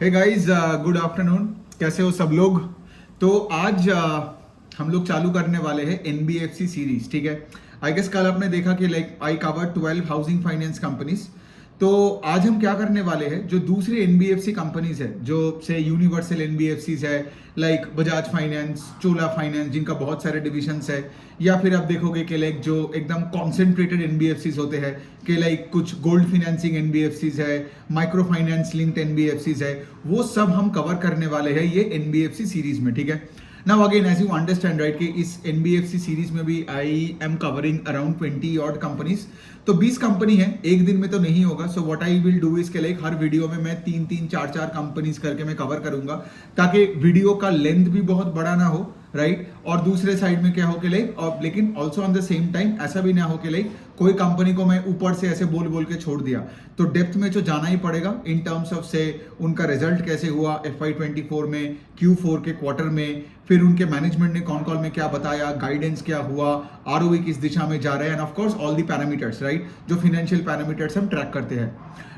Hey guys, good afternoon. कैसे हो सब लोग। तो आज हम लोग चालू करने वाले हैं एनबीएफसी सीरीज। ठीक है, आई गेस कल आपने देखा कि like I cover 12 housing finance companies. तो आज हम क्या करने वाले हैं, जो दूसरी एनबीएफसी कंपनीज है, जो से यूनिवर्सल एनबीएफसीज है, लाइक बजाज फाइनेंस, चोला फाइनेंस, जिनका बहुत सारे डिविजन्स है, या फिर आप देखोगे कि लाइक जो एकदम कॉन्सेंट्रेटेड एनबीएफसीज होते हैं कि लाइक कुछ गोल्ड फाइनेंसिंग एनबीएफसीज है, माइक्रो फाइनेंस लिंक्ड एनबीएफसीज है, वो सब हम कवर करने वाले हैं ये एनबीएफसी सीरीज में। ठीक है, now again as you understand right कि इस एनबीएफसी सीरीज में भी I am covering around 20 odd companies. तो 20 कंपनी है, एक दिन में तो नहीं होगा। So what I will do is के लाइक हर वीडियो में मैं 3-3, 4-4 कंपनीज करके मैं कवर करूंगा, ताकि वीडियो का लेंथ भी बहुत बड़ा ना हो, राइट। और दूसरे साइड में क्या हो कि लाइक, और लेकिन also on the same time ऐसा भी ना हो कि लाइक कोई कंपनी को मैं ऊपर से ऐसे बोल बोल के छोड़ दिया। तो डेप्थ में तो जाना ही पड़ेगा इन टर्म्स ऑफ से उनका रिजल्ट कैसे हुआ FY24 में, Q4 के क्वार्टर में, फिर उनके मैनेजमेंट ने कौन कॉल में क्या बताया, गाइडेंस क्या हुआ, आरओई किस दिशा में जा रहे हैं, and of course all the parameters, right, जो फाइनेंशियल पैरामीटर्स हम ट्रैक करते हैं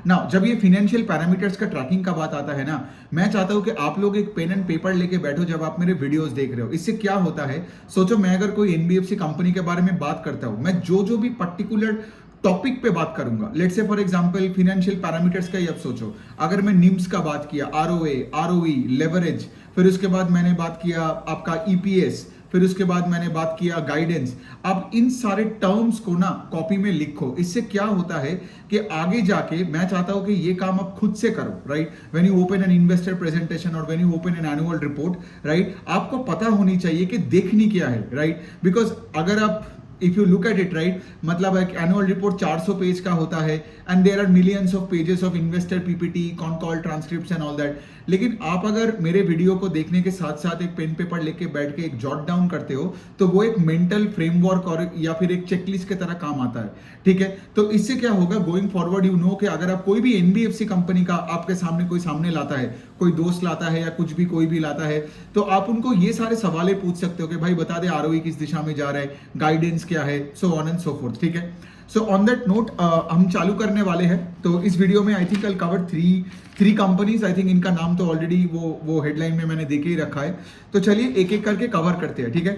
ना। जब ये फाइनेंशियल पैरामीटर्स का ट्रैकिंग का बात आता है ना, मैं चाहता हूं कि आप लोग एक पेन एंड पेपर लेके बैठो जब आप मेरे वीडियोस देख रहे हो। इससे क्या होता है, सोचो मैं अगर कोई एनबीएफसी कंपनी के बारे में बात करता हूं, मैं जो जो भी पर्टिकुलर टॉपिक पे बात करूंगा, let's say for example financial parameters का ही अब सोचो, अगर मैं निम्स का बात किया, आरओई, लेवरेज, फिर उसके बाद मैंने बात किया आपका ईपीएस, फिर उसके बाद मैंने बात किया गाइडेंस। अब इन सारे टर्म्स को ना कॉपी में लिखो। इससे क्या होता है कि आगे जाके मैं चाहता हूं कि ये काम आप खुद से करो, right. When you open an investor presentation और when you open an annual report, right, आपको पता होनी चाहिए कि देखनी क्या है, राइट। बिकॉज अगर आप if you look at it, right, मतलब एक एनुअल रिपोर्ट 400 पेज का होता है and there are millions of pages of investor PPT, con call transcripts and all that. लेकिन आप अगर मेरे वीडियो को देखने के साथ साथ एक पेन पेपर लेके बैठ के एक जॉट डाउन करते हो, तो वो एक मेंटल फ्रेमवर्क और या फिर एक चेकलिस्ट की तरह काम आता है। ठीक है, तो इससे क्या होगा, गोइंग फॉरवर्ड यू नो कि अगर आप कोई भी एनबीएफसी कंपनी का आपके सामने कोई सामने लाता है, कोई दोस्त लाता है या कुछ भी कोई भी लाता है, तो आप उनको ये सारे सवाल पूछ सकते हो कि भाई बता दे आरओई किस दिशा में जा रहा है, गाइडेंस क्या है, सो ऑन एंड सो फोर्थ। ठीक है, सो ऑन दैट नोट हम चालू करने वाले हैं। तो इस वीडियो में आई think I cover three companies. I think इनका नाम तो ऑलरेडी वो हेडलाइन में मैंने देके ही रखा है। तो चलिए एक एक करके कवर करते हैं। ठीक है,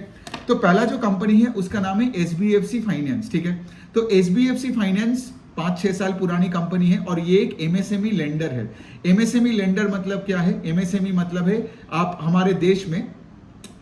तो पहला जो कंपनी है उसका नाम है एसबीएफसी फाइनेंस। ठीक है, तो एसबीएफसी फाइनेंस 5-6 साल पुरानी कंपनी है और ये एक एमएसएमई लेंडर है। एमएसएमई लेंडर मतलब क्या है, एमएसएमई मतलब है आप हमारे देश में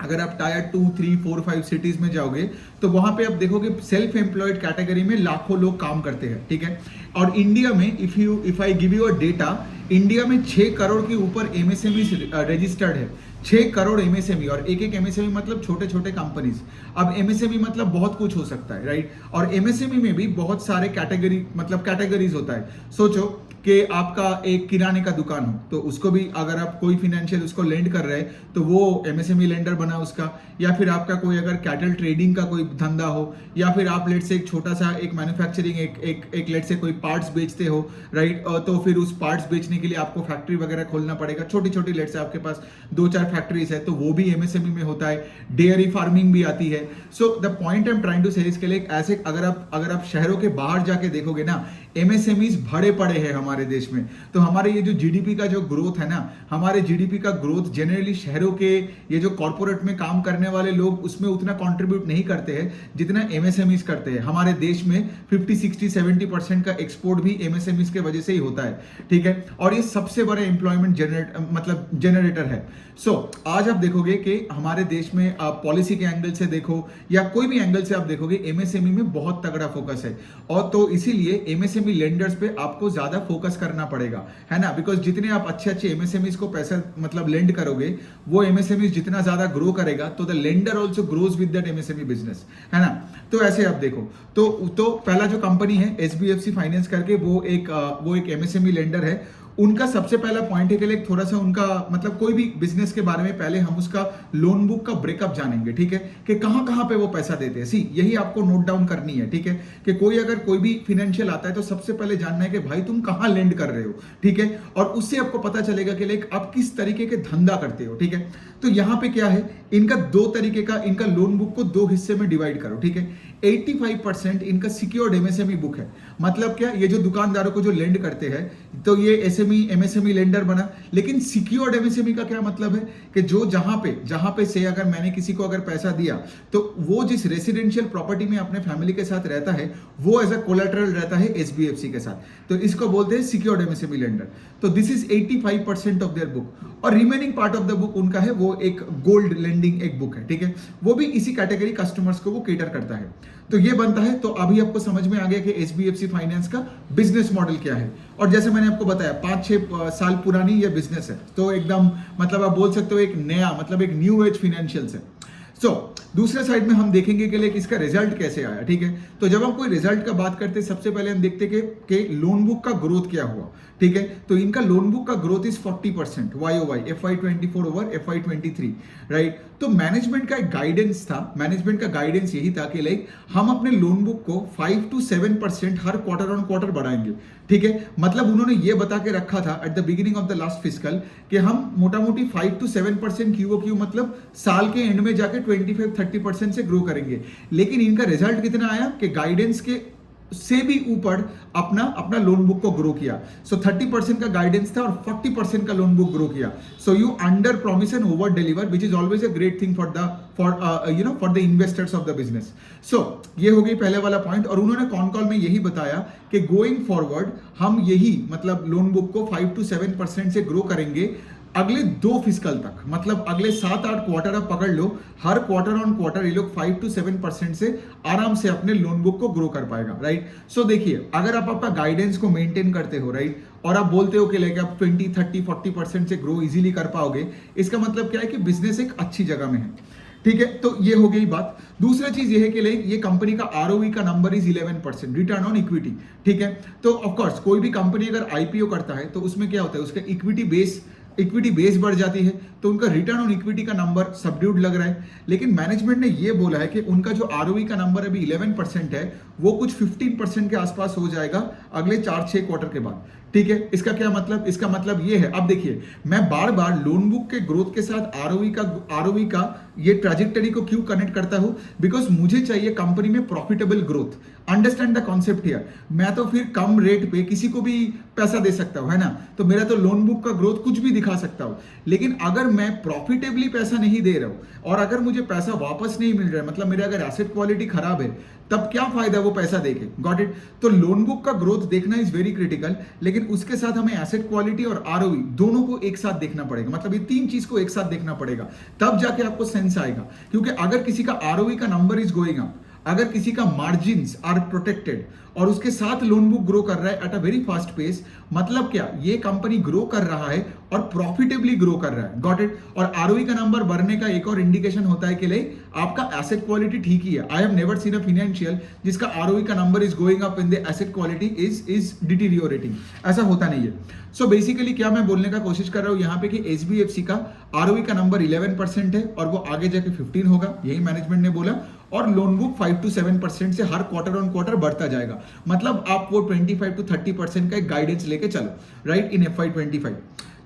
अगर आप टायर 2, 3, 4, 5 सिटीज में जाओगे तो वहां पे आप देखोगे सेल्फ एम्प्लॉयड कैटेगरी में लाखों लोग काम करते हैं। ठीक है, और इंडिया में if I give you a data, India में 6 करोड़ के ऊपर एमएसएमई रजिस्टर्ड है। 6 करोड़ एमएसएमई, और एक एक एमएसएमई मतलब छोटे छोटे कंपनीज। अब एमएसएमई मतलब बहुत कुछ हो सकता है, राइट। और एमएसएमई में भी बहुत सारे कैटेगरीज होता है। सोचो कि आपका एक किराने का दुकान हो, तो उसको भी अगर आप कोई फाइनेंशियल उसको लेंड कर रहे हैं तो वो एमएसएमई लेंडर बना उसका। या फिर आपका कोई अगर कैटल ट्रेडिंग का कोई धंधा हो, या फिर आप लेट से एक छोटा सा एक मैन्युफैक्चरिंग एक लेट से कोई पार्ट्स बेचते हो, राइट, तो फिर उस पार्ट्स बेचने के लिए आपको फैक्ट्री वगैरह खोलना पड़ेगा। छोटी छोटी लेट से आपके पास 2-4 फैक्ट्रीज है, तो वो भी एमएसएमई में होता है। डेयरी फार्मिंग भी आती है। So the point I am trying to say इसके लिए ऐसे अगर आप शहरों के बाहर जाके देखोगे ना, एमएसएमईज भरे पड़े हैं हमारे देश में। तो हमारे ये जो जीडीपी का जो ग्रोथ है ना, हमारे जीडीपी का ग्रोथ जनरली शहरों के ये जो कॉर्पोरेट में काम करने वाले लोग उसमें उतना कंट्रीब्यूट नहीं करते हैं जितना एमएसएमईज करते हैं। हमारे देश में 50, 60, 70% का एक्सपोर्ट भी एमएसएमईज के वजह से ही होता है। ठीक है, और ये सबसे बड़ा एम्प्लॉयमेंट जनरेटर है। सो आज आप देखोगे कि हमारे देश में पॉलिसी के एंगल से देखो या कोई भी एंगल से आप देखोगे, एमएसएमई में बहुत तगड़ा फोकस है। और तो इसीलिए एमएसएमई लेंडर्स पे आपको ज्यादा फोकस करना पड़ेगा, है ना। बिकॉज जितने आप अच्छे अच्छे एमएसएमईज को पैसा लेंड करोगे, वो एमएसएमईज जितना ज्यादा ग्रो करेगा तो the lender also grows with that MSME business, है ना। तो ऐसे आप देखो, तो पहला जो कंपनी है एसबीएफसी फाइनेंस करके, वो एक एमएसएमई लेंडर है। उनका सबसे पहला पॉइंट है कि लाइक थोड़ा सा उनका कोई भी बिजनेस के बारे में पहले हम उसका लोन बुक का ब्रेकअप जानेंगे। ठीक है, कि कहां कहां पे वो पैसा देते हैं। सी यही आपको नोट डाउन करनी है। ठीक है, कि कोई भी फाइनेंशियल आता है तो सबसे पहले जानना है कि भाई तुम कहां लेंड कर रहे हो। ठीक है, और उससे आपको पता चलेगा कि लाइक आप किस तरीके के धंधा करते हो। ठीक है, तो यहां पे क्या है, इनका 2 तरीके का इनका लोन बुक को 2 हिस्से में डिवाइड करो। ठीक है, 85% इनका सिक्योर्ड एमएसएमई बुक है। मतलब क्या, ये जो दुकानदारों को जो लेंड करते हैं तो ये एसएमई एमएसएमई लेंडर बना। लेकिन सिक्योर्ड एमएसएमई का क्या मतलब है कि जो जहां पे से अगर मैंने किसी को अगर पैसा दिया तो वो जिस रेसिडेंशियल प्रॉपर्टी में अपने फैमिली के साथ रहता है वो एज अ कोलैटरल रहता है एसबीएफसी के साथ, तो इसको बोलते हैं सिक्योर्ड एमएसएमई लेंडर। तो this is 85% of their book. और remaining part of the book उनका है वो एक गोल्ड लेंडिंग एक बुक है, ठीक है, वो भी इसी कैटेगरी कस्टमर्स को वो केटर करता है। तो ये बनता है। तो अभी आपको समझ में आ गया कि एसबीएफसी फाइनेंस का बिजनेस मॉडल क्या है। और जैसे मैंने आपको बताया 5-6 साल पुरानी ये बिजनेस है, तो एकदम मतलब आप बोल सकते हो एक नया मतलब एक न्यू एज फाइनेंशियल्स है। दूसरे साइड में हम देखेंगे कि इसका रिजल्ट कैसे आया, ठीक है। तो जब हम कोई रिजल्ट का बात करते हैं सबसे पहले हम देखते हैं कि लोन बुक का ग्रोथ क्या हुआ, ठीक है। तो इनका लोन बुक का growth is 40% YOY FY24 over FY23, right. तो मैनेजमेंट का एक गाइडेंस था, मैनेजमेंट का गाइडेंस यही था कि हम अपने लोन बुक को 5 to 7% her quarter on quarter बढ़ाएंगे, ठीक है। मतलब उन्होंने ये बता के रखा था at the beginning of the last fiscal कि हम मोटा मोटी 5 to 7% QOQ मतलब साल के एंड में जाके 25-30% से ग्रो करेंगे। लेकिन इनका रिजल्ट कितना आया कि गाइडेंस के से भी ऊपर अपना लोन बुक को ग्रो किया। सो 30% का गाइडेंस था और 40% का लोन बुक ग्रो किया। So you under promise and over deliver, which is always a great thing for the investors of the business. So ये हो गई पहले वाला पॉइंट। और उन्होंने कॉन कॉल में यही बताया कि गोइंग फॉरवर्ड हम यही मतलब लोन बुक को 5 to 7% से ग्रो करेंगे अगले 2 फिस्कल तक। मतलब अगले 7-8 क्वार्टर आप पकड़ लो, हर क्वार्टर ऑन क्वार्टर ये लोग 5 to 7% से आराम से अपने लोन बुक को ग्रो कर पाएगा, राइट। सो देखिए, अगर आप आपका गाइडेंस को मेंटेन करते हो, राइट, और आप बोलते हो कि लेके आप 20, 30, 40% से ग्रो इजीली कर पाओगे, इसका मतलब क्या है कि बिजनेस एक अच्छी जगह में है, ठीक है। तो ये हो गई बात। दूसरा चीज ये है कि ये कंपनी का ROE का number is 11%, return on equity, ठीक है। तो ऑफकोर्स कोई भी कंपनी अगर IPO करता है तो उसमें क्या होता है, उसका इक्विटी बेस बढ़ जाती है, तो उनका रिटर्न ऑन इक्विटी का नंबर सबड्यूड लग रहा है। लेकिन मैनेजमेंट ने ये बोला है कि उनका जो ROE का नंबर अभी 11% है वो कुछ 15% के आसपास हो जाएगा अगले 4-6 क्वार्टर के बाद, ठीक है। इसका क्या मतलब, इसका मतलब ये है, अब देखिए मैं बार बार लोन बुक के ग्रोथ के साथ ROE का ये ट्रैजेक्टरी को क्यों कनेक्ट करता हूं, बिकॉज मुझे चाहिए कंपनी में profitable growth. Understand the concept here. मैं तो फिर कम रेट पे किसी को भी पैसा दे सकता हूं, है ना। तो मेरा तो लोन बुक का ग्रोथ कुछ भी दिखा सकता हूं, लेकिन अगर मैं प्रॉफिटेबली पैसा नहीं दे रहा हूं और अगर मुझे पैसा वापस नहीं मिल रहा है, मतलब मेरे अगर एसेट क्वालिटी खराब है, तब क्या फायदा वो पैसा देके। Got it. तो लोन बुक का ग्रोथ देखना इज वेरी क्रिटिकल, लेकिन उसके साथ हमें एसेट क्वालिटी और ROE दोनों को एक साथ देखना पड़ेगा। मतलब ये 3 चीज को एक साथ देखना पड़ेगा, तब जाके आपको सेंस आएगा। क्योंकि अगर किसी का ROE का नंबर इज गोइंग अप, अगर किसी का मार्जिन्स आर प्रोटेक्टेड और उसके साथ लोन बुक ग्रो कर रहा है at a very fast pace, मतलब क्या, ये कंपनी ग्रो कर रहा है और प्रॉफिटेबली ग्रो कर रहा है। Got it. और ROE का नंबर बढ़ने का एक और इंडिकेशन होता है कि आपका एसेट क्वालिटी ठीक ही है। I have never seen a financial जिसका ROE का number is going up in the asset quality is deteriorating. ऐसा होता नहीं है। सो बेसिकली क्या मैं बोलने का कोशिश कर रहा हूं यहां पे कि SBFC का ROE का नंबर 11% है और वो आगे जाके 15 होगा, यही मैनेजमेंट ने बोला। और लोन बुक 5 to 7% से हर क्वार्टर ऑन क्वार्टर बढ़ता जाएगा। मतलब आप वो 25 to 30% का एक गाइडेंस लेके चलो, राइट, इन FY25।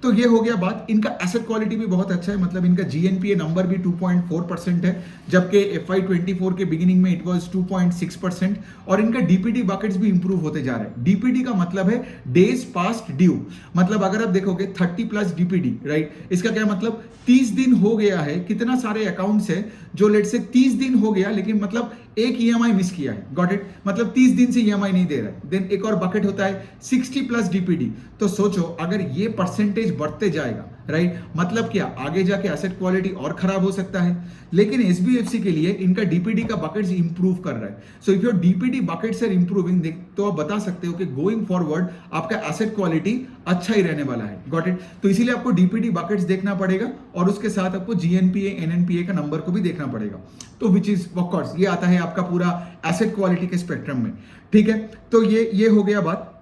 तो ये हो गया बात। इनका एसेट क्वालिटी भी बहुत अच्छा है, मतलब इनका GNPA नंबर भी 2.4% है, जबकि FY24 के बिगिनिंग में इट वाज 2.6%। और इनका DPD बकेट्स भी इंप्रूव होते जा रहे हैं। DPD का मतलब है डेज पास्ट ड्यू। मतलब अगर आप देखोगे 30+ DPD, राइट, इसका क्या मतलब 30 दिन हो गया है। कितना सारे अकाउंट्स है जो लेट से 30 दिन हो गया लेकिन मतलब एक EMI मिस किया है। Got it. मतलब 30 दिन से EMI नहीं दे रहा है। देन एक और बकेट होता है 60+ DPD। तो सोचो अगर ये परसेंटेज बढ़ते जाएगा, राइट, मतलब क्या, आगे जाके एसेट क्वालिटी और खराब हो सकता है। लेकिन SBFC के लिए इनका DPD का बकेट्स इंप्रूव कर रहा है। So if your DPD buckets are improving, तो आप बता सकते हो कि गोइंग फॉरवर्ड आपका एसेट क्वालिटी अच्छा ही रहने वाला है। Got it. तो इसीलिए आपको DPD बकेट्स देखना पड़ेगा और उसके साथ आपको GNPA NNPA का नंबर को भी देखना पड़ेगा। तो विच इज ऑफ कोर्स ये आता है आपका पूरा एसेट क्वालिटी के स्पेक्ट्रम में, ठीक है। तो ये हो गया बात।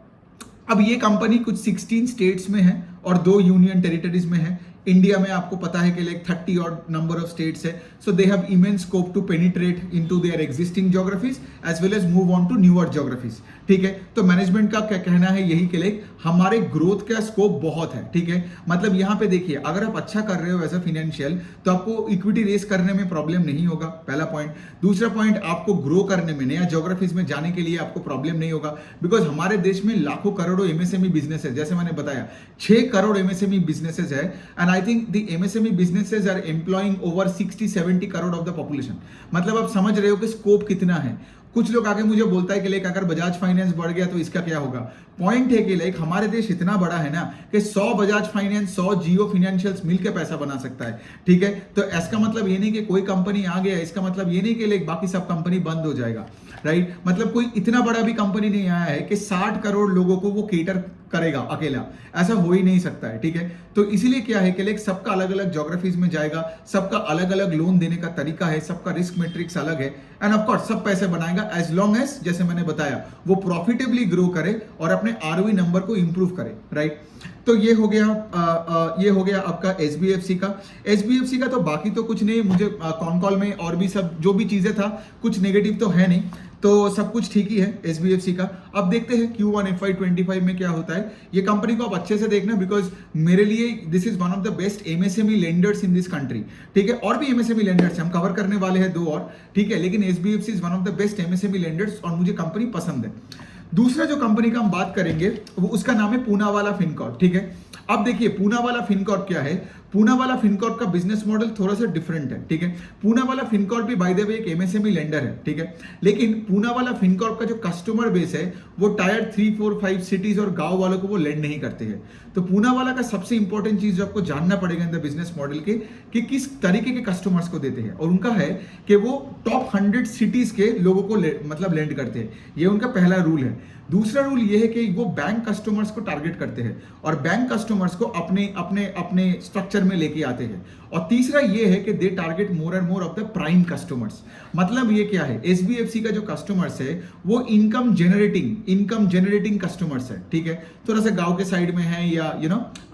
अब ये कंपनी कुछ 16 स्टेट्स में है और 2 यूनियन टेरिटरीज में है। इंडिया में आपको पता है कि लाइक 30 और नंबर ऑफ स्टेट्स है, so they have immense scope to penetrate into their existing geographies as well as move on to newer geographies. ठीक है, तो मैनेजमेंट का क्या कहना है यही कि लाइक हमारे ग्रोथ का स्कोप बहुत है। ठीक है, मतलब यहां पे देखिए, अगर आप अच्छा कर रहे हो एज अ फाइनेंशियल तो आपको इक्विटी रेस करने में प्रॉब्लम नहीं होगा, पहला पॉइंट। दूसरा पॉइंट, आपको ग्रो करने में, नया ज्योग्राफीज में जाने के लिए आपको प्रॉब्लम नहीं होगा, बिकॉज हमारे देश में लाखों करोड़ों एमएसएमई बिजनेस है। जैसे मैंने बताया 6 करोड़ एमएसएमई बिजनेसेस है, and I think the MSME businesses are employing over 60-70 crore of the population. मतलब आप समझ रहे हो कि स्कोप कितना है। कुछ लोग आगे मुझे बोलता है कि लाइक अगर बजाज फाइनेंस बढ़ गया तो इसका क्या होगा। पॉइंट है कि लाइक हमारे देश इतना बड़ा है ना कि 100 बजाज फाइनेंस, 100 जियो फाइनेंशियल्स मिलकर पैसा बना सकता है। ठीक है, तो इसका मतलब ये नहीं कि कोई कंपनी आ गया, इसका मतलब ये नहीं कि लाइक बाकी सब कंपनी बंद हो जाएगा, राइट। मतलब कोई इतना बड़ा भी कंपनी नहीं आया है कि 60 करोड़ लोगों को वो केटर करेगा अकेला, ऐसा हो ही नहीं सकता है। ठीक है, तो इसीलिए क्या है कि लाइक सबका अलग अलग ज्योग्राफीज में जाएगा, सबका अलग अलग लोन देने का तरीका है, सबका रिस्क मैट्रिक्स अलग है, एंड ऑफ कोर्स सब पैसे बनाएगा एज लॉन्ग एज, जैसे मैंने बताया, वो प्रॉफिटेबली ग्रो करे और अपने आरओई नंबर को इंप्रूव करे, राइट। तो ये हो गया आपका एसबीएफसी का। एसबीएफसी का तो बाकी तो कुछ नहीं, मुझे कॉन कॉल में और भी सब जो भी चीजें था, कुछ नेगेटिव तो है नहीं, तो सब कुछ ठीक ही है एसबीएफसी का। अब देखते हैं Q1 FY25 में क्या होता है। ये कंपनी को आप अच्छे से देखना, बिकॉज मेरे लिए this is one of the best MSME lenders in this country. ठीक है, और भी एमएसएमई लेंडर्स हम कवर करने वाले हैं 2 और, ठीक है, लेकिन SBFC is one of the best MSME lenders और मुझे कंपनी पसंद है। दूसरा जो कंपनी का हम बात करेंगे वो उसका नाम है पूनावाला फिनकॉर्प। ठीक है, अब देखिए पूनावाला फिनकॉर्प क्या है। पूनावाला फिनकॉर्प का बिजनेस मॉडल थोड़ा सा डिफरेंट है। ठीक है, पूनावाला फिनकॉर्प भी बाय द वे एक एमएसएमई लेंडर है। ठीक है, लेकिन पूनावाला फिनकॉर्प का जो कस्टमर बेस है वो टायर 3, 4, 5 सिटीज और गांव वालों को वो लेंड नहीं करते हैं। तो पूनावाला का सबसे इंपॉर्टेंट चीज जो आपको जानना पड़ेगा इन द बिजनेस मॉडल के, कि किस तरीके के कस्टमर्स को देते हैं, और उनका है कि वो टॉप 100 सिटीज के लोगों को मतलब लेंड करते हैं। ये उनका पहला रूल है। दूसरा रूल ये है कि वो बैंक कस्टमर्स को टारगेट करते हैं और बैंक कस्टमर्स को अपने अपने अपने स्ट्रक्चर में लेके आते हैं। और तीसरा ये है कि दे target more and more of the prime customers. मतलब ये क्या है, एसबीएफसी का जो कस्टमर्स है वो इनकम जनरेटिंग कस्टमर्स है। ठीक है, थोड़ा सा गांव के साइड में है या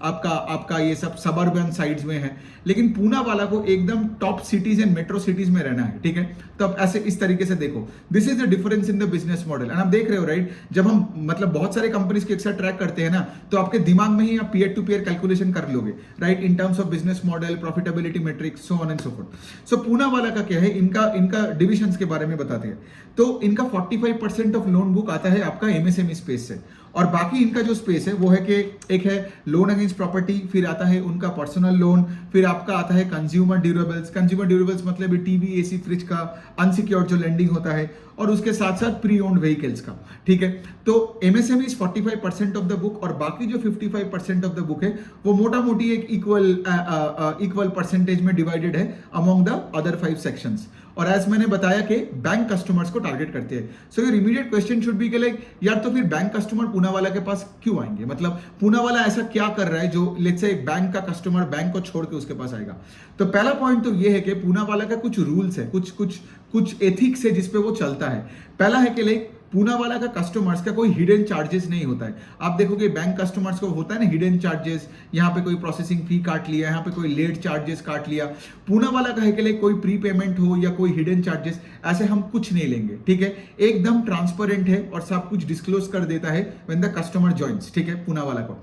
आपका ये सब सबर्बन साइड्स में है, लेकिन पूना वाला को एकदम top cities and metro cities में रहना है। ठीक है, तो अब ऐसे इस तरीके से देखो, this is the difference in the business model. And आप देख रहे हो, राइट, जब हम मतलब बहुत सारे कंपनीज के एक साथ ट्रैक करते हैं ना, तो आपके दिमाग में ही आप पीयर टू पीयर कैलकुलेशन कर लोगे, right, in terms of business model, profitability matrix, so on and so forth. So Poonawalla का क्या है, इनका डिविजन्स के बारे में बताते हैं। तो इनका 45% ऑफ लोन बुक आता है आपका एमएसएमई स्पेस से, और बाकी इनका जो स्पेस है वो है कि एक है लोन अगेंस्ट प्रॉपर्टी, फिर आता है उनका पर्सनल लोन, फिर आपका आता है कंज्यूमर ड्यूरेबल्स मतलब टीवी, एसी, फ्रिज का अनसिक्योर्ड जो लेंडिंग होता है, और उसके साथ साथ प्री ओन्ड व्हीकल्स का। ठीक है, तो MSME is 45% of the book, और बाकी जो 55% ऑफ द बुक है वो मोटा मोटी एक इक्वल परसेंटेज में डिवाइडेड है अमॉन्ग द अदर 5 सेक्शंस। और एज मैंने बताया कि बैंक कस्टमर्स को टारगेट करते हैं। So your immediate question should be कि लाइक यार, तो फिर बैंक कस्टमर पूनावाला के पास क्यों आएंगे, मतलब पूनावाला ऐसा क्या कर रहा है जो लेट्स से एक बैंक का कस्टमर बैंक को छोड़ के उसके पास आएगा। तो पहला पॉइंट तो ये है कि पूनावाला का कुछ रूल्स है, कुछ एथिक्स है जिसपे वो चलता है। पहला है कि लाइक पूनावाला का कस्टमर्स का कोई हिडन चार्जेस नहीं होता है। आप देखोगे बैंक कस्टमर्स को होता है ना हिडन चार्जेस, यहाँ पे कोई प्रोसेसिंग फी काट लिया, यहाँ पे कोई लेट चार्जेस काट लिया। पूनावाला का है कि लाइक कोई प्री पेमेंट हो या कोई हिडन चार्जेस, ऐसे हम कुछ नहीं लेंगे। ठीक है, एकदम ट्रांसपेरेंट है और सब कुछ डिस्क्लोज कर देता है व्हेन द कस्टमर जॉइंस। ठीक है, पूनावाला को।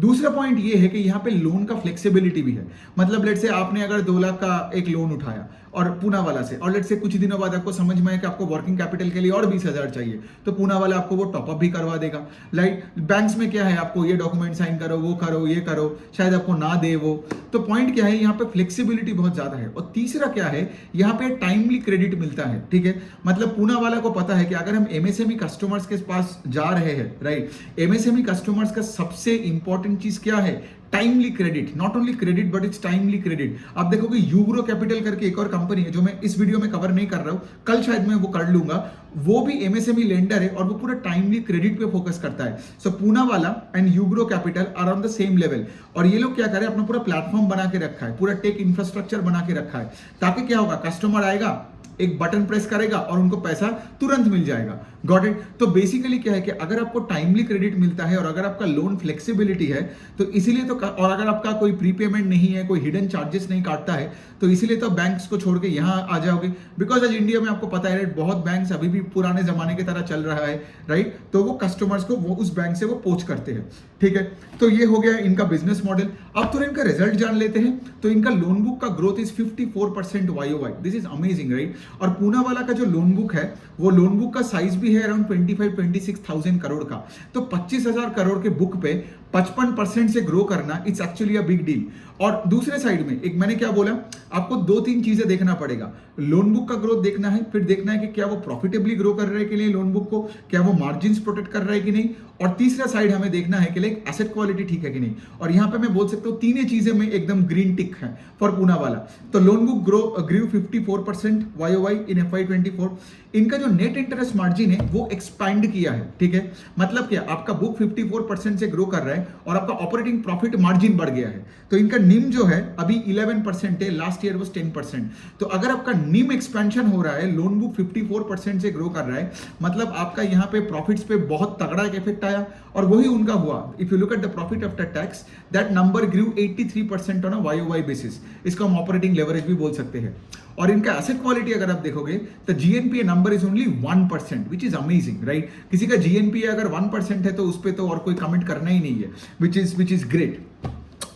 दूसरा पॉइंट ये है कि यहाँ पे लोन का फ्लेक्सिबिलिटी भी है। मतलब लेट से आपने अगर 2 लाख का एक लोन उठाया और पूनावाला से, और लेट से कुछ दिनों बाद आपको समझ में आए कि आपको वर्किंग कैपिटल के लिए और 20,000 चाहिए, तो पूनावाला आपको वो टॉपअप भी करवा देगा। लाइक बैंक्स में क्या है, आपको ये डॉक्यूमेंट साइन करो, वो करो, ये करो, शायद आपको ना दे वो। तो पॉइंट क्या है, यहाँ पे फ्लेक्सिबिलिटी बहुत ज्यादा है। और तीसरा क्या है, यहाँ पे टाइमली क्रेडिट मिलता है। ठीक है, मतलब पूनावाला को पता है कि अगर हम एमएसएमई कस्टमर्स के पास जा रहे हैं, राइट, एमएसएमई कस्टमर्स का सबसे इंपॉर्टेंट चीज क्या है, timely credit. Not only credit but it's timely credit. आप देखोगे यूग्रो कैपिटल करके एक और कंपनी है जो मैं इस वीडियो में कवर नहीं कर रहा हूं, कल शायद मैं वो कर लूंगा। वो भी एमएसएमई लेंडर है और वो पूरा टाइमली क्रेडिट पे फोकस करता है। So Poonawalla and Ugro capital are on the same level. और ये लोग क्या करें, अपना पूरा प्लेटफॉर्म बना के रखा है, पूरा टेक इंफ्रास्ट्रक्चर बना के रखा है, ताकि क्या होगा, कस्टमर आएगा, एक बटन प्रेस करेगा और उनको पैसा तुरंत मिल जाएगा। Got it. तो बेसिकली क्या है कि अगर आपको टाइमली क्रेडिट मिलता है और अगर आपका लोन फ्लेक्सिबिलिटी है तो इसीलिए तो, और अगर आपका कोई प्रीपेमेंट नहीं है, कोई हिडन चार्जेस नहीं काटता है, तो इसीलिए तो बैंक्स को छोड़ के यहाँ आ जाओगे। बिकॉज आज इंडिया में आपको पता है राइट, बहुत बैंक्स अभी भी पुराने जमाने की तरह चल रहा है राइट, तो वो कस्टमर्स को वो उस बैंक से वो पोच करते हैं, ठीक है। तो ये हो गया इनका बिजनेस मॉडल। अब थोड़ा इनका रिजल्ट जान लेते हैं। तो इनका लोन बुक का growth is 54% YOY, this is amazing right. और पूनावाला का जो लोन बुक है, वो लोन बुक का साइज भी है अराउंड 25-26,000 करोड़ का। तो 25,000 करोड़ के बुक पे 55% से ग्रो करना it's actually a big deal. और दूसरे साइड में एक मैंने क्या बोला, आपको 2-3 चीजें देखना पड़ेगा। लोन बुक का ग्रोथ देखना है, फिर देखना है कि क्या वो प्रॉफिटेबली ग्रो कर रहे हैं कि नहीं लोन बुक को, क्या वो मार्जिन्स प्रोटेक्ट कर रहा है कि नहीं, और तीसरा साइड हमें देखना है कि लाइक एसेट क्वालिटी ठीक है कि नहीं। और यहां पे मैं बोल सकता हूं तीनों चीजें में एकदम ग्रीन टिक है फॉर पूनावाला। तो लोन बुक ग्रू 54% YOY इन FY24। इनका जो नेट इंटरेस्ट मार्जिन है वो एक्सपैंड किया है, ठीक है। मतलब क्या, आपका बुक 54% से ग्रो कर रहा है और आपका ऑपरेटिंग प्रॉफिट मार्जिन बढ़ गया है। तो इनका निम जो है अभी 11% है, लास्ट ईयर वाज 10%। तो अगर आपका निम एक्सपेंशन हो रहा है, लोन बुक 54% से ग्रो कर रहा है, मतलब आपका यहाँ पे प्रॉफिट्स पे बहुत तगड़ा एक इफेक्ट आया, और वही उनका हुआ। If you look at the profit after tax, that number grew 83% on a YOY basis. इसको हम ऑपरेटिंग लेवरेज भी बोल सकते हैं। और इनका एसेट क्वालिटी अगर आप देखोगे तो GNPA number is only 1%, which is amazing right. किसी का GNPA अगर 1% है तो उस पर तो और कोई कमेंट करना ही नहीं है, which is great.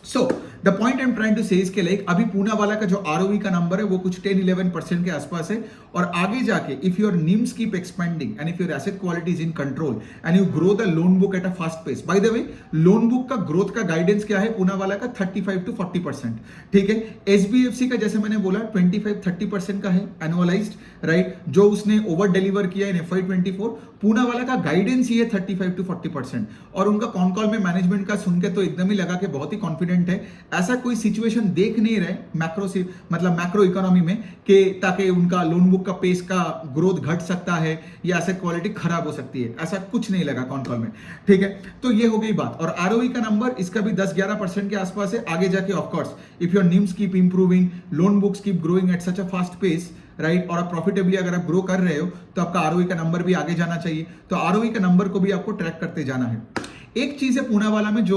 So the point I am trying to say इसके लाइक अभी पूनावाला का जो ROE का नंबर है वो कुछ 10-11% के आसपास है। और आगे जाके if your NIMs keep expanding and if your asset quality is in control and you grow the loan book at a fast pace. By the way, loan book का ग्रोथ का गाइडेंस क्या है पूनावाला का? 35-40%, ठीक है। SBFC का जैसे मैंने बोला 25-30% का है एनुअलाइज्ड राइट, जो उसने ओवर डिलीवर किया इन FY24। पूनावाला का गाइडेंस ही है 35-40%। और उनका कॉन कॉल में मैनेजमेंट का सुन के तो एकदम ही लगा कि बहुत ही कॉन्फिडेंट है। ऐसा कोई सिचुएशन देख नहीं रहे मैक्रो से, मतलब मैक्रो इकोनॉमी में, कि ताकि उनका लोन बुक का पेस का ग्रोथ घट सकता है या एसेट क्वालिटी खराब हो सकती है, ऐसा कुछ नहीं लगा कॉन कॉल में, ठीक है। तो ये हो गई बात। और ROE का नंबर इसका भी 10-11% के आसपास है। आगे जाके of course if your NIMs keep improving, loan books keep growing at such a fast pace right, और आप प्रॉफिटेबली अगर आप ग्रो कर रहे हो तो आपका ROE का नंबर भी आगे जाना चाहिए। तो ROE का नंबर को भी आपको ट्रैक करते जाना है। एक चीज है पूनावाला में जो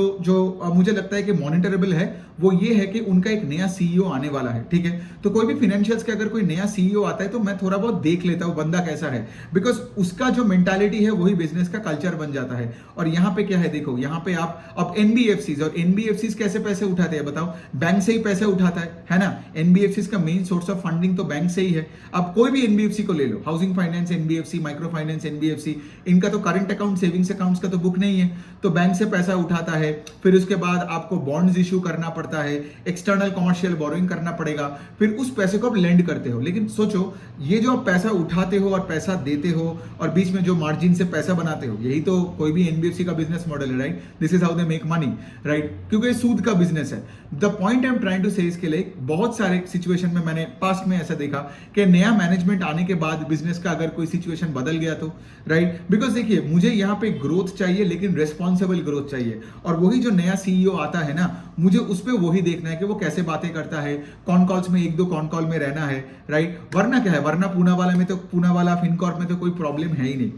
मुझे लगता है कि मॉनिटरेबल है, वो ये है कि उनका एक नया CEO आने वाला है, ठीक है। तो कोई भी फाइनेंशियल्स के अगर कोई नया CEO आता है तो मैं थोड़ा बहुत देख लेता हूँ बंदा कैसा है, बिकॉज उसका जो मेंटालिटी है वही बिजनेस का कल्चर बन जाता है। और यहाँ पे क्या है, देखो यहाँ पे आप अब NBFCs, और NBFCs कैसे पैसे उठाते हैं बताओ? बैंक से ही पैसे उठाता है ना। NBFCs का मेन सोर्स ऑफ फंडिंग तो बैंक से ही है। अब कोई भी NBFC को ले लो, housing finance NBFC, micro finance NBFC, इनका तो करंट अकाउंट, सेविंग्स अकाउंट्स का तो बुक नहीं है, तो बैंक से पैसा उठाता है। फिर उसके बाद आपको बॉन्ड्स इश्यू करना पड़ता है, एक्सटर्नल कमर्शियल बोरोइंग करना पड़ेगा, फिर उस पैसे को आप लेंड करते हो। लेकिन सोचो, ये जो आप पैसा उठाते हो और पैसा देते हो और बीच में जो मार्जिन से पैसा बनाते हो, यही तो कोई भी NBFC का बिजनेस मॉडल है right. This is how they make money right, क्योंकि ये सूद का बिजनेस है। The point I am trying to say इसके लिए, बहुत सारे सिचुएशन में मैंने पास्ट में ऐसा देखा कि नया मैनेजमेंट आने के बाद बिजनेस का अगर कोई सिचुएशन बदल गया तो राइट। बिकॉज देखिए, मुझे यहाँ पे ग्रोथ चाहिए लेकिन रेस्पॉन्सिबल ग्रोथ चाहिए, और वही जो नया CEO आता है ना, मुझे उस पर वही देखना है कि वो कैसे बातें करता है। कॉन कॉल्स में 1-2 कॉन कॉल में रहना है राइट, वरना क्या है, वरना पूनावाला में तो, पूनावाला फिनकॉर्प में तो कोई प्रॉब्लम है ही नहीं,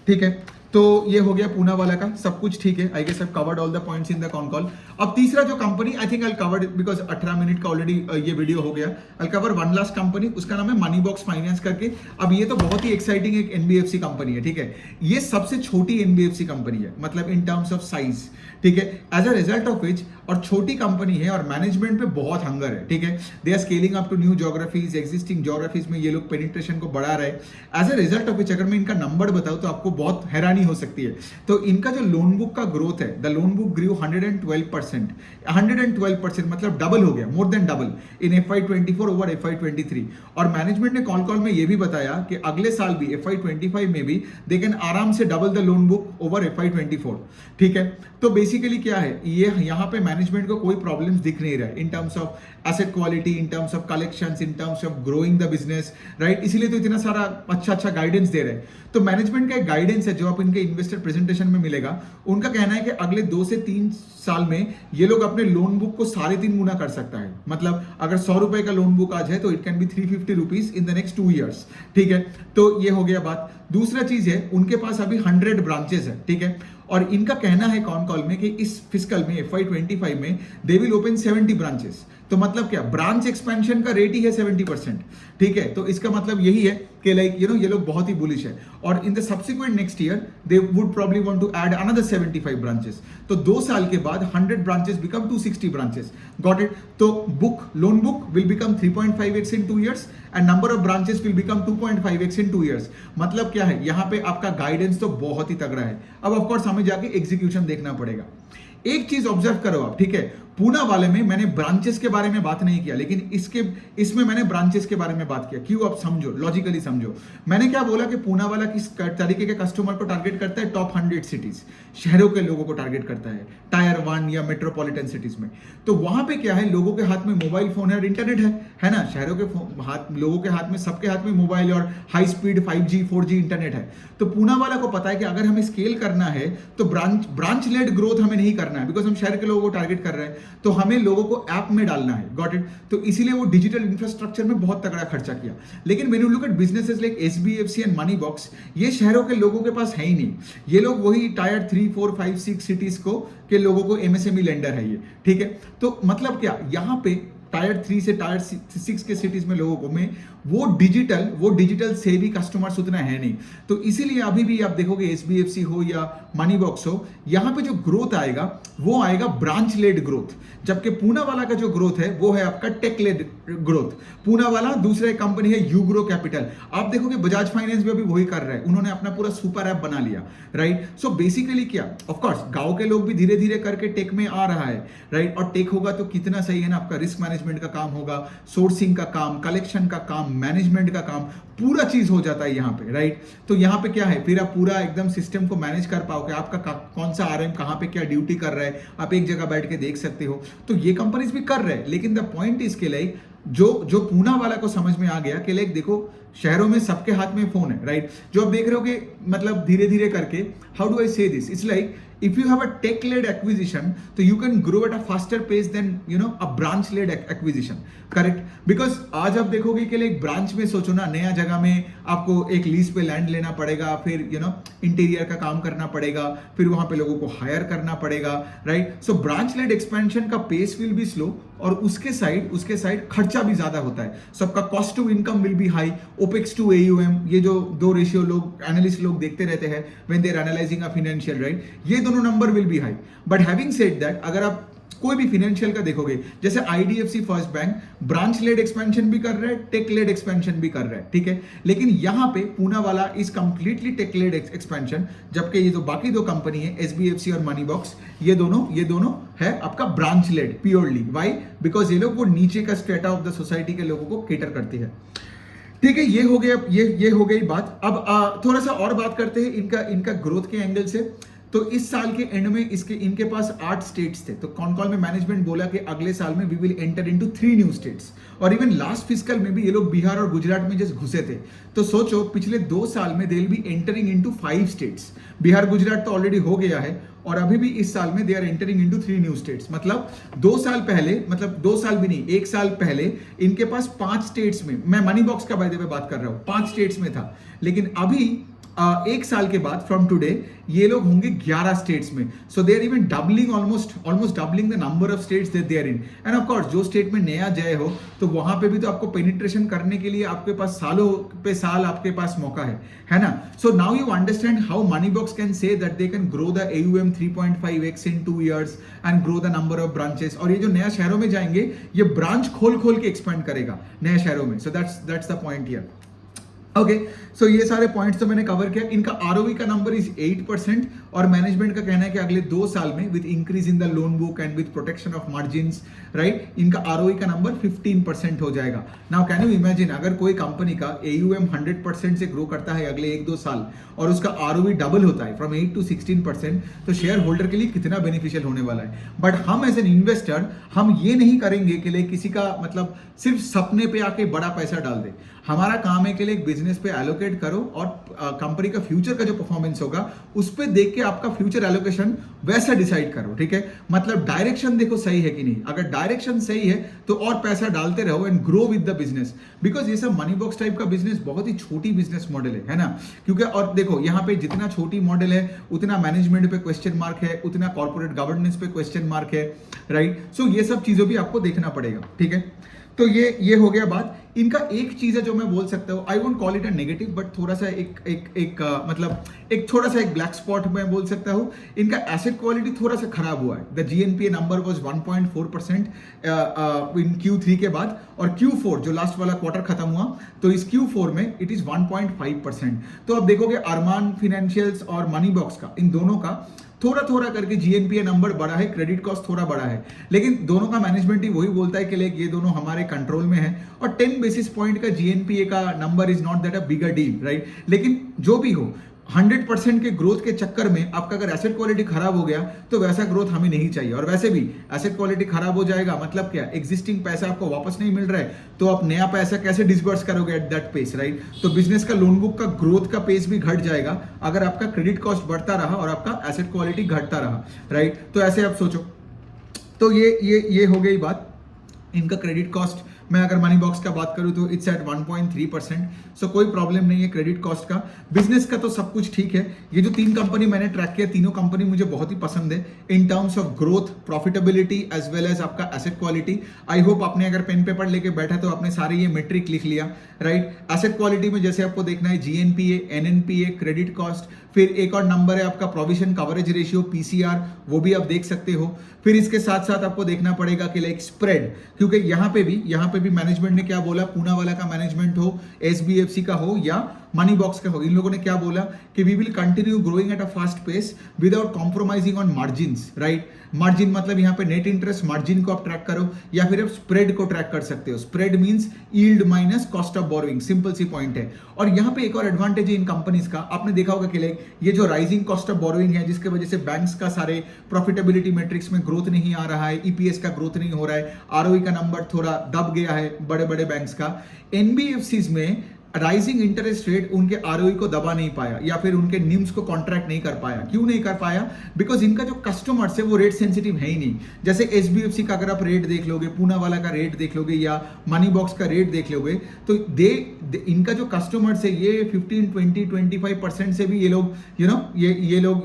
ठीक है। तो ये हो गया पूनावाला का, सब कुछ ठीक है। I guess I covered all the points in the con call. अब तीसरा जो कंपनी, I think I covered because 18 minute का ऑलरेडी ये वीडियो हो गया। I cover one last company, उसका नाम है मनी बॉक्स फाइनेंस करके। अब ये तो बहुत ही एक्साइटिंग एक NBFC कंपनी है, ठीक है। ये सबसे छोटी NBFC कंपनी है, मतलब इन टर्म्स ऑफ साइज, ठीक है। As a result of which, और छोटी कंपनी है और मैनेजमेंट पे बहुत हंगर है, ठीक है। They are scaling up to new geographies, existing geographies में ये लोग पेनिट्रेशन को बढ़ा रहे हैं। As a result of which, अगर मैं इनका नंबर बताऊं तो आपको बहुत हैरानी हो सकती है। तो इनका जो लोन बुक का ग्रोथ है, द लोन बुक ग्रू 112%, 112% मतलब डबल हो गया, more than double in FY24 over FY23। और मैनेजमेंट ने कॉल में ये भी बताया कि अगले साल भी FY25 में भी दे कैन आराम से double the loan book over FY24, ठीक है। तो बेसिकली क्या है, ये यहाँ पे मैनेजमेंट को कोई प्रॉब्लम्स दिख नहीं रहा है in terms of asset quality, in terms of collections, in terms of growing the business right. इसीलिए तो इतना सारा अच्छा गाइडेंस दे रहे हैं। तो मैनेजमेंट का एक गाइडेंस है जो आप इन इनके इन्वेस्टर प्रेजेंटेशन में मिलेगा, उनका कहना है कि अगले 2 से 3 साल में ये लोग अपने लोन बुक को 3.5 गुना कर सकता है। मतलब अगर 100 रुपए का लोन बुक आज है तो it can be 350 rupees in the next 2 years. ठीक है, तो ये हो गया बात। दूसरा चीज है, उनके पास अभी 100 ब्रांचेस है। ठीक है, और इनका कहना है कॉन कॉल में कि इस फिस्कल में FY25 में दे विल ओपन 70 ब्रांचेस। तो मतलब क्या, ब्रांच एक्सपेंशन का रेट ही है 70%। ठीक है, तो इसका मतलब यही है कि लाइक ये लोग बहुत ही बुलिश है, और in the subsequent next year they would probably want to add another 75 branches. तो 2 साल के बाद 100 branches become 260 branches. Got it? तो loan book will become 3.5x in 2 years and number of branches will become 2.5x in 2 years. मतलब क्या है, यहां पे आपका गाइडेंस तो बहुत ही तगड़ा है। अब ऑफ कोर्स हमें जाके एग्जीक्यूशन देखना पड़ेगा। एक चीज ऑब्जर्व करो आप, ठीक है, पूना वाले में मैंने ब्रांचेस के बारे में बात नहीं किया, लेकिन इसमें मैंने ब्रांचेस के बारे में बात किया। क्यों? आप समझो, लॉजिकली समझो। मैंने क्या बोला कि पूना वाला किस तरीके के कस्टमर को टारगेट करता है? टॉप 100 सिटीज, शहरों के लोगों को टारगेट करता है, टायर 1 या मेट्रोपॉलिटन सिटीज में। तो वहां पे क्या है, लोगों के हाथ में मोबाइल फोन है और इंटरनेट है ना। शहरों के लोगों के हाथ में, सबके हाथ में मोबाइल और high speed 5G 4G internet है। तो पूना वाला को पता है कि अगर हमें स्केल करना है तो ब्रांच लेड ग्रोथ हमें नहीं करना है, बिकॉज हम शहर के लोगों को टारगेट कर रहे हैं, तो हमें लोगों को ऐप में डालना है। Got it? तो इसीलिए वो डिजिटल इंफ्रास्ट्रक्चर में बहुत तगड़ा खर्चा किया। लेकिन when you look eight businesses like SBFC and money box, ये शहरों के लोगों के पास है ही नहीं। ये लोग वही टायर 3 4 5 6 सिटीज के लोगों को MSME लेंडर है ये। ठीक है, तो मतलब क्या, यहां पे टायर 3 से टायर 6 के सिटीज में लोगों को में वो डिजिटल से भी कस्टमर्स उतना है नहीं। तो इसीलिए अभी भी आप देखोगे SBFC हो या मनी बॉक्स हो, यहां पे जो ग्रोथ आएगा वो आएगा ब्रांच लेड ग्रोथ। जबकि पूना वाला का जो ग्रोथ है वो है आपका टेक लेड ग्रोथ। पूना वाला दूसरा कंपनी है यूग्रो कैपिटल। आप देखोगे बजाज फाइनेंस भी अभी वही कर रहा है, उन्होंने अपना पूरा सुपर ऐप बना लिया। राइट? सो बेसिकली क्या, ऑफ कोर्स गांव के लोग भी धीरे धीरे करके टेक में आ रहा है। राइट? और टेक होगा तो कितना सही है ना, आपका रिस्क मैनेजमेंट का काम होगा, सोर्सिंग का काम, कलेक्शन का काम, मैनेजमेंट का काम, पूरा चीज हो जाता है यहाँ पे। राइट? तो यहाँ पे क्या है, फिर आप पूरा एकदम सिस्टम को मैनेज कर पाओगे, आपका कौन सा RM कहाँ पे क्या ड्यूटी कर रहा है, आप एक जगह बैठ के देख सकते हो। तो ये कंपनीज भी कर रहे हैं, लेकिन द पॉइंट इसके लाइक जो पूना वाला को समझ में आ गया कि लाइक देखो, शहरों में सबके हाथ में फोन है। राइट? जो आप देख रहे हो कि मतलब धीरे धीरे करके, हाउ डू आई से this, it's like if you have a tech led acquisition, so you can grow at a faster pace than a branch led acquisition. Correct? Because आज आप देखोगे कि एक ब्रांच में सोचो ना, नया जगह में आपको एक लीज पे लैंड लेना पड़ेगा, फिर इंटीरियर का काम करना पड़ेगा, फिर वहां पे लोगों को हायर करना पड़ेगा। Right? So branch led expansion का पेस विल बी स्लो, और उसके साइड खर्चा भी ज्यादा होता है। सबका cost to income will be high, opex to AUM, ये जो 2 रेशियो लोग एनालिस्ट लोग देखते रहते हैं when they are analysing a financial, right, ये दोनों number will be high. But having said that, अगर आप कोई भी फाइनेंशियल का देखोगे, जैसे IDFC first bank branch led expansion भी कर रहा है, टेक लेड एक्सपेंशन भी कर रहा है। ठीक है, लेकिन यहां पे पूना वाला is completely tech led expansion, जबकि ये जो बाकी 2 कंपनी है SBFC और मनी बॉक्स, ये दोनों है आपका branch led purely. Why? Because ये लोग वो नीचे का स्ट्रेटा ऑफ द सोसाइटी के लोगों को केटर करती है। ठीक है, ये हो गया, ये हो गई बात। अब थोड़ा सा और बात करते हैं इनका ग्रोथ के एंगल से। तो इस साल के एंड में इनके पास 8 स्टेट्स थे। तो कॉन कॉल में मैनेजमेंट बोला कि अगले साल में we will enter into 3 new states, और इवन लास्ट फिस्कल में भी ये लोग बिहार और गुजरात में जस्ट घुसे थे। तो सोचो पिछले 2 साल में they will be entering into 5 states. Bihar Gujarat तो ऑलरेडी हो गया है, और अभी भी इस साल में they are entering into 3 new states. मतलब 2 साल पहले, मतलब 2 साल भी नहीं, 1 साल पहले इनके पास 5 स्टेट्स में, मैं मनी बॉक्स का बाय द वे बात कर रहा हूं, 5 स्टेट्स में था। लेकिन अभी 1 साल के बाद फ्रॉम टुडे ये लोग होंगे 11 स्टेट्स में। So they are even doubling, almost doubling the number of states that they are in. And of course जो स्टेट में नया जय हो, तो वहां पे भी तो आपको पेनिट्रेशन करने के लिए आपके पास सालों पे साल आपके पास मौका है ना। So now you understand how many box can say that they can grow the AUM 3.5x in 2 years and grow the number of branches. और ये जो नया शहरों में जाएंगे, ये ब्रांच खोल के एक्सपेंड करेगा नए शहरों में। So that's the point here. Okay, so ये सारे पॉइंट्स तो मैंने कवर किया। इनका ROE का नंबर इज 8%, और मैनेजमेंट का कहना है कि अगले 2 साल में with increase in the loan book and with protection of margins, right, इनका ROE का नंबर 15% हो जाएगा। नाउ कैन यू इमेजिन, अगर कोई कंपनी का AUM 100% से ग्रो करता है अगले 1-2 साल, और उसका ROE डबल होता है फ्रॉम 8 to 16%, तो शेयर होल्डर के लिए कितना बेनिफिशियल होने वाला है। बट हम एज एन इन्वेस्टर, हम ये नहीं करेंगे कि किसी का मतलब सिर्फ सपने पे आके बड़ा पैसा डाल दे। हमारा काम है कि एक बिजनेस बिजनेस पे एलोकेट करो और कंपनी का फ्यूचर का जो परफॉर्मेंस होगा उस पे देख के आपका फ्यूचर एलोकेशन वैसा डिसाइड करो, ठीक है। मतलब डायरेक्शन देखो सही है कि नहीं, अगर डायरेक्शन सही है तो और पैसा डालते रहो and grow with the business, because ये सब मनी बॉक्स टाइप का बिजनेस बहुत ही छोटी बिजनेस मॉडल है ना। क्योंकि और देखो यहाँ पे जितना छोटी मॉडल है उतना मैनेजमेंट पे क्वेश्चन मार्क है, उतना कॉर्पोरेट गवर्नेंस पे क्वेश्चन मार्क है, राइट। सो ये सब चीजों भी आपको देखना पड़ेगा, ठीक है। तो ये हो गया बात। इनका एक चीज है जो मैं बोल सकता हूँ, I won't call it a negative, but थोड़ा सा मतलब एक छोटा सा एक ब्लैक स्पॉट मैं बोल सकता हूँ, इनका एसेट क्वालिटी थोड़ा सा खराब हुआ है। The GNPA number was 1.4% in Q3 के बाद, और Q4 जो लास्ट वाला क्वार्टर खत्म हुआ तो इस Q4 में इट इज 1.5%। तो अब देखोगे अरमान फाइनेंशियल्स और मनी बॉक्स का, इन दोनों का थोड़ा थोड़ा करके जीएनपीए नंबर बड़ा है, क्रेडिट कॉस्ट थोड़ा बड़ा है, लेकिन दोनों का मैनेजमेंट ही वही बोलता है कि लाइक ये दोनों हमारे कंट्रोल में है, और 10 बेसिस पॉइंट का जीएनपीए का number is not that a bigger deal, right. लेकिन जो भी हो 100% के ग्रोथ के चक्कर में आपका अगर एसेट क्वालिटी खराब हो गया तो वैसा ग्रोथ हमें नहीं चाहिए। और वैसे भी एसेट क्वालिटी खराब हो जाएगा मतलब क्या, एग्जिस्टिंग पैसा आपको वापस नहीं मिल रहा है तो आप नया पैसा कैसे डिसबर्स करोगे एट दैट पेस, राइट। तो बिजनेस का लोन बुक का ग्रोथ का पेस भी घट जाएगा अगर आपका क्रेडिट कॉस्ट बढ़ता रहा और आपका एसेट क्वालिटी घटता रहा, राइट। तो ऐसे आप सोचो। तो ये हो गई बात इनका क्रेडिट कॉस्ट। मैं अगर मनी बॉक्स का बात करूं तो इट्स एट 1.3%, सो कोई प्रॉब्लम नहीं है क्रेडिट कॉस्ट का। बिजनेस का तो सब कुछ ठीक है। ये जो 3 कंपनी मैंने ट्रैक किया, तीनों कंपनी मुझे बहुत ही पसंद है in terms of growth, profitability as well as आपका एसेट क्वालिटी। आई होप आपने अगर पेन पेपर लेके बैठा तो आपने सारे ये मेट्रिक लिख लिया, राइट। एसेट क्वालिटी में जैसे आपको देखना है जीएनपीए, एनएनपीए, क्रेडिट कॉस्ट, फिर एक और नंबर है आपका प्रोविजन कवरेज रेशियो पीसीआर, वो भी आप देख सकते हो। फिर इसके साथ साथ आपको देखना पड़ेगा कि लाइक स्प्रेड, क्योंकि यहाँ पे भी मैनेजमेंट ने क्या बोला, पूनावाला का मैनेजमेंट हो, एसबीएफसी का हो या मनी बॉक्स का हो, इन लोगों ने क्या बोला कि we will continue growing at a fast pace without compromising on margins, right. Margin मतलब यहाँ पे नेट इंटरेस्ट मार्जिन को आप ट्रैक करो या फिर आप स्प्रेड को ट्रैक कर सकते हो। Spread means yield minus cost of borrowing, simple सी पॉइंट है। और यहाँ पे एक और एडवांटेज है इन कंपनीज का, आपने देखा होगा कि लाइक ये जो राइजिंग कॉस्ट ऑफ बोरोइंग है जिसकी वजह से बैंक्स का सारे प्रॉफिटेबिलिटी मैट्रिक्स में ग्रोथ नहीं आ रहा है, ईपीएस का ग्रोथ नहीं हो रहा है, आरओई का नंबर थोड़ा दब गया है बड़े बड़े बैंक्स का। एनबीएफसीज में राइजिंग इंटरेस्ट रेट उनके आरओई को दबा नहीं पाया या फिर उनके निम्स को कॉन्ट्रैक्ट नहीं कर पाया। क्यों नहीं कर पाया? बिकॉज इनका जो कस्टमर्स है वो रेट सेंसिटिव है ही नहीं। जैसे एसबीएफसी का अगर आप रेट देख लोगे, पूनावाला का रेट देख लोगे या मनी बॉक्स का रेट देख लोगे तो इनका जो कस्टमर्स है ये 15, 20, 25% से भी ये लोग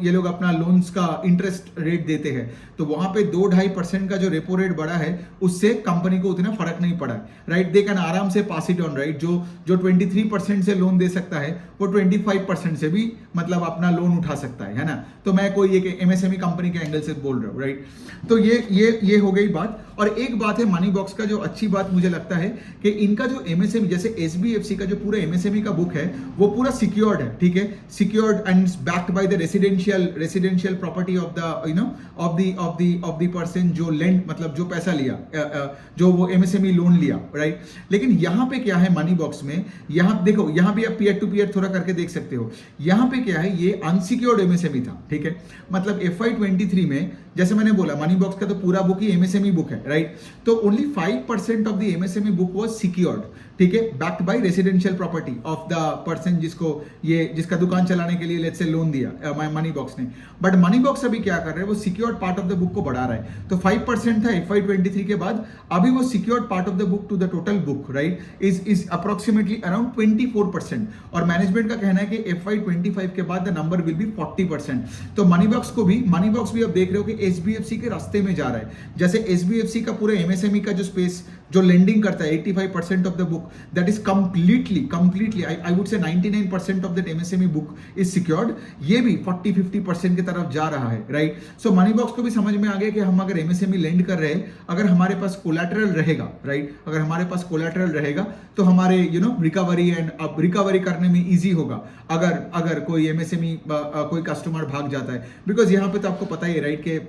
ये लोग अपना लोन्स का इंटरेस्ट रेट देते हैं। तो वहां पे 2-2.5% का जो रेपो रेट बढ़ा है उससे कंपनी को उतना फर्क नहीं पड़ा, राइट। दे कैन आराम से पास इट ऑन, राइट। जो 23% से लोन दे सकता है वो 25% से भी मतलब अपना लोन उठा सकता है ना। तो मैं कोई एक एमएसएमई कंपनी के एंगल से बोल रहा हूँ, राइट। तो ये हो गई बात। और एक बात है मनी बॉक्स का जो अच्छी बात मुझे लगता है कि इनका जो एमएसएमई जैसे एसबीएफसी का जो पूरा एमएसएमई का बुक है वो पूरा सिक्योर्ड है, ठीक है। Secured and backed by the residential property of the person जो लेंड मतलब जो पैसा लिया, जो वो एमएसएमई लोन लिया, राइट। लेकिन यहाँ पे क्या है मनी बॉक्स में, यहाँ देखो यहाँ भी आप पीयर टू पीयर थोड़ा करके देख सकते हो। यहाँ पे क्या है, ये अनसिक्योर्ड एमएसएमई था, ठीक है। मतलब FY23 में जैसे मैंने बोला मनी बॉक्स का तो पूरा बुक ही एमएसएमई बुक है, राइट। तो only 5% of the MSME book was secured, ठीक है, backed by residential property of the person जिसका दुकान चलाने के लिए लेट्स से लोन दिया मनी बॉक्स ने। बट मनी बॉक्स अभी क्या कर रहे हैं, वो secured part of the book को बढ़ा रहा है। तो 5% था FY23 के बाद, अभी वो secured part of the book to the total book, right, is approximately around 24%। और मैनेजमेंट का कहना है कि FY25 के बाद द नंबर विल बी 40%। तो मनी बॉक्स भी आप देख रहे हो कि एसबीएफसी के रास्ते में जा रहा है। जैसे एसबीएफसी का पूरे एमएसएमई का जो स्पेस जो लेंडिंग करता है 85% of the book that is completely I would say 99% of that MSME book is secured. ये भी 40-50% की तरफ जा रहा है, राइट। सो मनी बॉक्स को भी समझ में आ गया कि हम अगर एमएसएमई लेंड कर रहे हैं, अगर हमारे पास कोलैटरल रहेगा, राइट, अगर हमारे पास कोलैटरल रहेगा तो हमारे रिकवरी करने में इजी होगा अगर कोई एमएसएमई कोई कस्टमर भाग जाता है। बिकॉज यहाँ पे तो आपको पता ही है, राइट, कि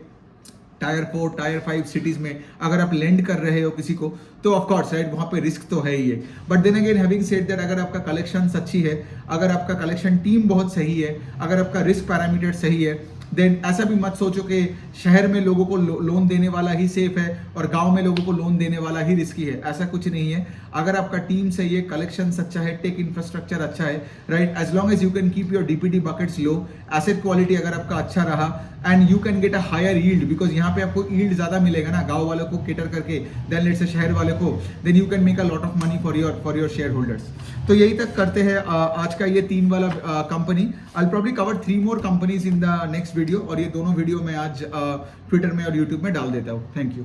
टायर 4, टायर 5 सिटीज में अगर आप लेंड कर रहे हो किसी को तो ऑफ कोर्स, राइट, वहां पे रिस्क तो है ही है। But then again having said that, अगर आपका कलेक्शन अच्छी है, अगर आपका कलेक्शन टीम बहुत सही है, अगर आपका रिस्क पैरामीटर सही है, देन ऐसा भी मत सोचो कि शहर में लोगों को लोन देने वाला ही सेफ है और गांव में लोगों को लोन देने वाला ही रिस्की है। ऐसा कुछ नहीं है। अगर आपका टीम सही है, कलेक्शन अच्छा है, टेक इंफ्रास्ट्रक्चर अच्छा है, right, as long as you can keep your DPD buckets low, asset quality अगर आपका अच्छा रहा and you can get a higher yield, because यहाँ पे आपको यील्ड ज्यादा मिलेगा ना गांव वालों को केटर करके देन लेट्स से शहर वाले को, then you can make a lot of money for your shareholders. तो यही तक करते हैं आज का ये 3 वाला company. I probably cover 3 more companies in the next video, और ये दोनों वीडियो मैं आज ट्विटर में और यूट्यूब में डाल देता हूँ। Thank you.